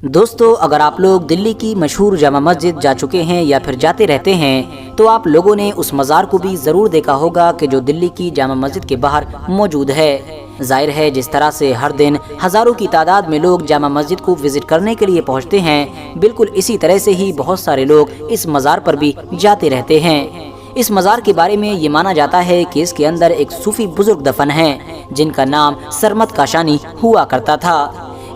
دوستو، اگر آپ لوگ دلی کی مشہور جامع مسجد جا چکے ہیں یا پھر جاتے رہتے ہیں تو آپ لوگوں نے اس مزار کو بھی ضرور دیکھا ہوگا کہ جو دلی کی جامع مسجد کے باہر موجود ہے۔ ظاہر ہے جس طرح سے ہر دن ہزاروں کی تعداد میں لوگ جامع مسجد کو وزٹ کرنے کے لیے پہنچتے ہیں، بالکل اسی طرح سے ہی بہت سارے لوگ اس مزار پر بھی جاتے رہتے ہیں۔ اس مزار کے بارے میں یہ مانا جاتا ہے کہ اس کے اندر ایک صوفی بزرگ دفن ہیں جن کا نام سرمد کاشانی ہوا کرتا تھا۔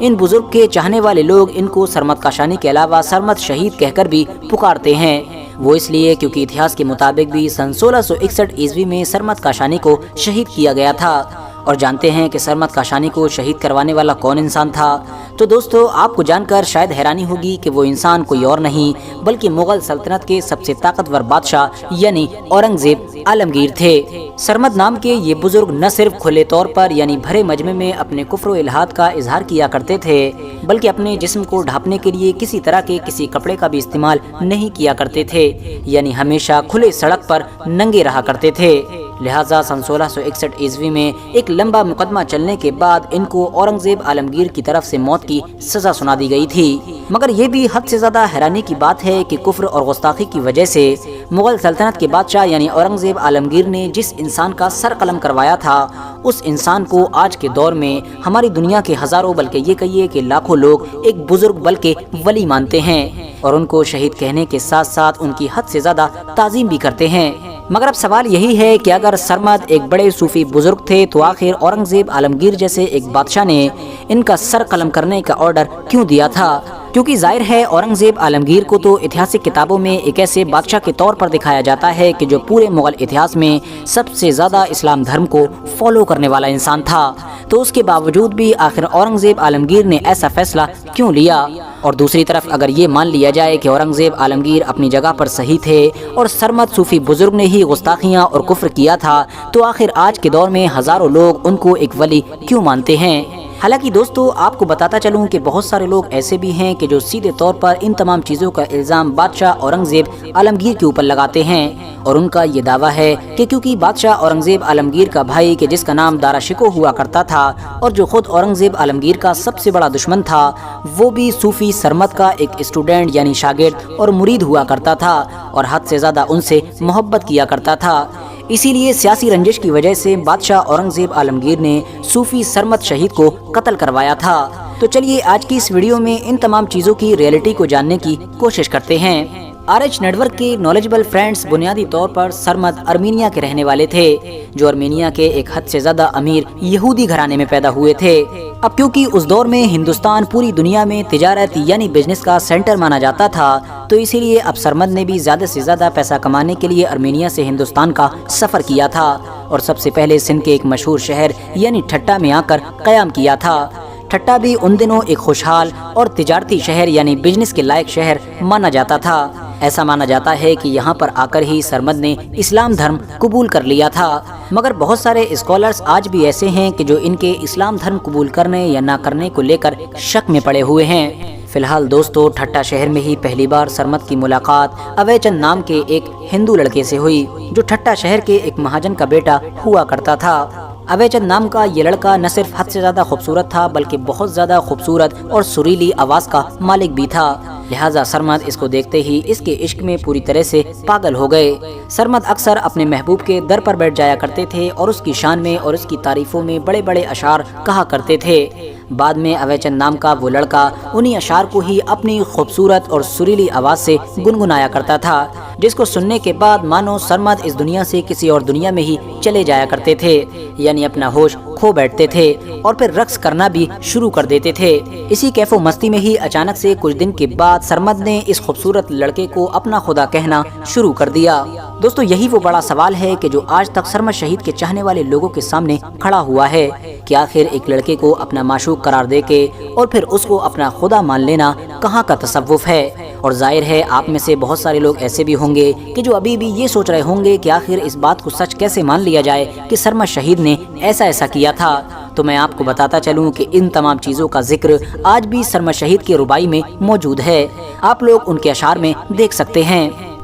ان بزرگ کے چاہنے والے لوگ ان کو سرمد کاشانی کے علاوہ سرمد شہید کہہ کر بھی پکارتے ہیں۔ وہ اس لیے کیونکہ اتہاس کے مطابق بھی سن 1661 عیسوی میں سرمد کاشانی کو شہید کیا گیا تھا۔ اور جانتے ہیں کہ سرمد کاشانی کو شہید کروانے والا کون انسان تھا؟ تو دوستو، آپ کو جان کر شاید حیرانی ہوگی کہ وہ انسان کوئی اور نہیں بلکہ مغل سلطنت کے سب سے طاقتور بادشاہ یعنی اورنگزیب عالمگیر تھے۔ سرمد نام کے یہ بزرگ نہ صرف کھلے طور پر یعنی بھرے مجمع میں اپنے کفر و الحاد کا اظہار کیا کرتے تھے، بلکہ اپنے جسم کو ڈھانپنے کے لیے کسی طرح کے کسی کپڑے کا بھی استعمال نہیں کیا کرتے تھے، یعنی ہمیشہ کھلے سڑک پر ننگے رہا کرتے تھے۔ لہٰذا سن 1661 عیسوی میں ایک لمبا مقدمہ چلنے کے بعد ان کو اورنگزیب عالمگیر کی طرف سے موت کی سزا سنا دی گئی تھی۔ مگر یہ بھی حد سے زیادہ حیرانی کی بات ہے کہ کفر اور گستاخی کی وجہ سے مغل سلطنت کے بادشاہ یعنی اورنگزیب عالمگیر نے جس انسان کا سر قلم کروایا تھا، اس انسان کو آج کے دور میں ہماری دنیا کے ہزاروں بلکہ یہ کہیے کہ لاکھوں لوگ ایک بزرگ بلکہ ولی مانتے ہیں اور ان کو شہید کہنے کے ساتھ ساتھ ان کی حد سے زیادہ تعظیم بھی کرتے ہیں۔ مگر اب سوال یہی ہے کہ اگر سرمد ایک بڑے صوفی بزرگ تھے تو آخر اورنگزیب عالمگیر جیسے ایک بادشاہ نے ان کا سر قلم کرنے کا آرڈر کیوں دیا تھا؟ کیونکہ ظاہر ہے اورنگزیب عالمگیر کو تو اتہاسک کتابوں میں ایک ایسے بادشاہ کے طور پر دکھایا جاتا ہے کہ جو پورے مغل اتہاس میں سب سے زیادہ اسلام دھرم کو فالو کرنے والا انسان تھا، تو اس کے باوجود بھی آخر اورنگزیب عالمگیر نے ایسا فیصلہ کیوں لیا؟ اور دوسری طرف اگر یہ مان لیا جائے کہ اورنگزیب عالمگیر اپنی جگہ پر صحیح تھے اور سرمد صوفی بزرگ نے ہی گستاخیاں اور کفر کیا تھا، تو آخر آج کے دور میں ہزاروں لوگ ان کو ایک ولی کیوں مانتے ہیں؟ حالانکہ دوستو، آپ کو بتاتا چلوں کہ بہت سارے لوگ ایسے بھی ہیں کہ جو سیدھے طور پر ان تمام چیزوں کا الزام بادشاہ اورنگزیب عالمگیر کے اوپر لگاتے ہیں، اور ان کا یہ دعویٰ ہے کہ کیونکہ بادشاہ اورنگزیب عالمگیر کا بھائی کہ جس کا نام دارا شکوہ ہوا کرتا تھا اور جو خود اورنگزیب عالمگیر کا سب سے بڑا دشمن تھا، وہ بھی صوفی سرمد کا ایک اسٹوڈنٹ یعنی شاگرد اور مرید ہوا کرتا تھا اور حد سے زیادہ ان سے محبت کیا کرتا تھا۔ اسی لیے سیاسی رنجش کی وجہ سے بادشاہ اورنگزیب عالمگیر نے صوفی سرمد شہید کو قتل کروایا تھا۔ تو چلیے آج کی اس ویڈیو میں ان تمام چیزوں کی ریئلٹی کو جاننے کی کوشش کرتے ہیں۔ RH نیٹ ورک کے نالجبل فرینڈز بنیادی طور پر سرمد ارمینیا کے رہنے والے تھے، جو ارمینیا کے ایک حد سے زیادہ امیر یہودی گھرانے میں پیدا ہوئے تھے۔ اب کیونکہ اس دور میں ہندوستان پوری دنیا میں تجارت یعنی بزنس کا سینٹر مانا جاتا تھا، تو اسی لیے اب سرمد نے بھی زیادہ سے زیادہ پیسہ کمانے کے لیے ارمینیا سے ہندوستان کا سفر کیا تھا اور سب سے پہلے سندھ کے ایک مشہور شہر یعنی ٹھٹا میں آ کر قیام کیا تھا۔ ٹھٹا بھی ان دنوں ایک خوشحال اور تجارتی شہر یعنی بزنس کے لائق شہر مانا جاتا تھا۔ ایسا مانا جاتا ہے کہ یہاں پر آ کر ہی سرمد نے اسلام دھرم قبول کر لیا تھا، مگر بہت سارے اسکالرز آج بھی ایسے ہیں کہ جو ان کے اسلام دھرم قبول کرنے یا نہ کرنے کو لے کر شک میں پڑے ہوئے ہیں۔ فی الحال دوستو، ٹھٹا شہر میں ہی پہلی بار سرمد کی ملاقات اوے چند نام کے ایک ہندو لڑکے سے ہوئی جو ٹھٹا شہر کے ایک مہاجن کا بیٹا ہوا کرتا تھا۔ اوے چند نام کا یہ لڑکا نہ صرف حد سے زیادہ خوبصورت تھا بلکہ بہت زیادہ خوبصورت اور سریلی آواز کا مالک بھی تھا، لہٰذا سرمد اس کو دیکھتے ہی اس کے عشق میں پوری طرح سے پاگل ہو گئے۔ سرمد اکثر اپنے محبوب کے در پر بیٹھ جایا کرتے تھے اور اس کی شان میں اور اس کی تعریفوں میں بڑے بڑے اشعار کہا کرتے تھے۔ بعد میں اوے چند نام کا وہ لڑکا انہی اشعار کو ہی اپنی خوبصورت اور سریلی آواز سے گنگنایا کرتا تھا، جس کو سننے کے بعد مانو سرمد اس دنیا سے کسی اور دنیا میں ہی چلے جایا کرتے تھے، یعنی اپنا ہوش کھو بیٹھتے تھے اور پھر رقص کرنا بھی شروع کر دیتے تھے۔ اسی کیف و مستی میں ہی اچانک سے کچھ دن کے بعد سرمد نے اس خوبصورت لڑکے کو اپنا خدا کہنا شروع کر دیا۔ دوستو، یہی وہ بڑا سوال ہے کہ جو آج تک سرمد شہید کے چاہنے والے لوگوں کے سامنے کھڑا ہوا ہے کہ آخر ایک لڑکے کو اپنا معشوق قرار دے کے اور پھر اس کو اپنا خدا مان لینا کہاں کا تصوف ہے؟ اور ظاہر ہے آپ میں سے بہت سارے لوگ ایسے بھی ہوں گے کہ جو ابھی بھی یہ سوچ رہے ہوں گے کہ آخر اس بات کو سچ کیسے مان لیا جائے کہ سرمد شہید نے ایسا کیا تھا۔ تو میں آپ کو بتاتا چلوں کہ ان تمام چیزوں کا ذکر آج بھی سرمد شہید کے ربائی میں موجود ہے، آپ لوگ ان کے اشعار میں دیکھ سکتے ہیں۔